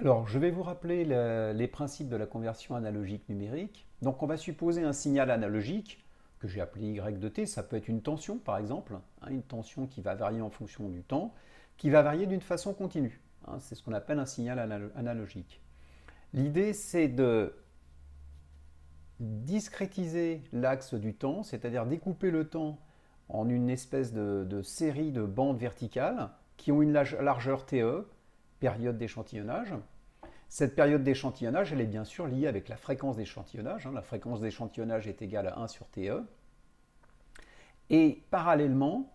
Alors, je vais vous rappeler les principes de la conversion analogique numérique. Donc, on va supposer un signal analogique, que j'ai appelé Y de t, ça peut être une tension par exemple, hein, une tension qui va varier en fonction du temps, qui va varier d'une façon continue, hein. C'est ce qu'on appelle un signal analogique. L'idée, c'est de discrétiser l'axe du temps, c'est-à-dire découper le temps en une espèce de série de bandes verticales qui ont une largeur TE, période d'échantillonnage. Cette période d'échantillonnage, elle est bien sûr liée avec la fréquence d'échantillonnage, hein. La fréquence d'échantillonnage est égale à 1 sur TE. Et parallèlement,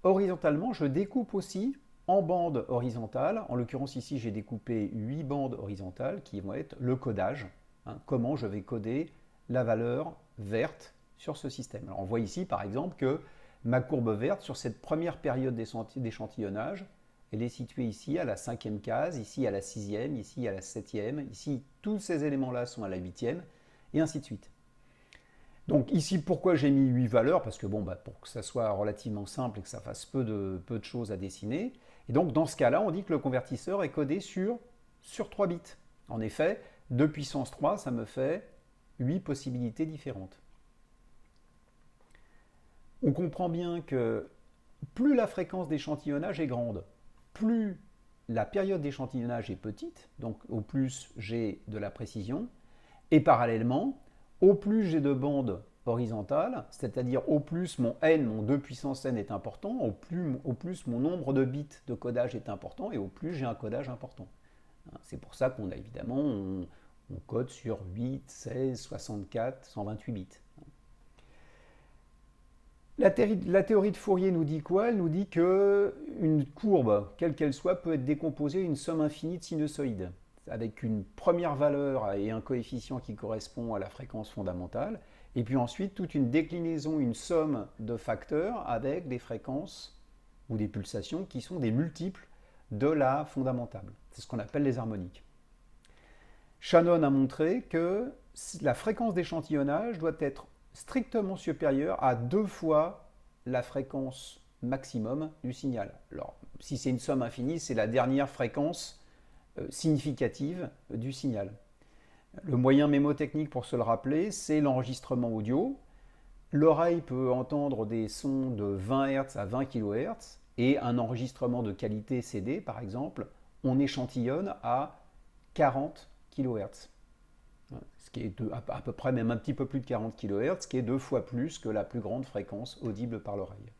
horizontalement, je découpe aussi en bandes horizontales. En l'occurrence, ici, j'ai découpé 8 bandes horizontales qui vont être le codage, hein, comment je vais coder la valeur verte sur ce système. Alors, on voit ici, par exemple, que ma courbe verte, sur cette première période d'échantillonnage, elle est située ici à la 5e case, ici à la 6e, ici à la 7e, ici tous ces éléments-là sont à la 8e, et ainsi de suite. Donc ici, pourquoi j'ai mis 8 valeurs? Parce que bon, pour que ça soit relativement simple et que ça fasse peu de choses à dessiner. Et donc dans ce cas-là, on dit que le convertisseur est codé sur 3 bits. En effet, 2 puissance 3, ça me fait 8 possibilités différentes. On comprend bien que plus la fréquence d'échantillonnage est grande, plus la période d'échantillonnage est petite, donc au plus j'ai de la précision, et parallèlement, au plus j'ai de bandes horizontales, c'est-à-dire au plus mon n, mon 2 puissance n est important, au plus mon nombre de bits de codage est important, et au plus j'ai un codage important. C'est pour ça qu'on a évidemment, on code sur 8, 16, 64, 128 bits. La théorie de Fourier nous dit quoi? Elle nous dit qu'une courbe, quelle qu'elle soit, peut être décomposée en une somme infinie de sinusoïdes, avec une première valeur et un coefficient qui correspond à la fréquence fondamentale, et puis ensuite toute une déclinaison, une somme de facteurs avec des fréquences ou des pulsations qui sont des multiples de la fondamentale. C'est ce qu'on appelle les harmoniques. Shannon a montré que la fréquence d'échantillonnage doit être strictement supérieure à 2 fois la fréquence maximum du signal. Alors, si c'est une somme infinie, c'est la dernière fréquence significative du signal. Le moyen mémotechnique pour se le rappeler, c'est l'enregistrement audio. L'oreille peut entendre des sons de 20 Hz à 20 kHz et un enregistrement de qualité CD, par exemple, on échantillonne à 40 kHz. Ce qui est à peu près même un petit peu plus de 40 kHz, ce qui est 2 fois plus que la plus grande fréquence audible par l'oreille.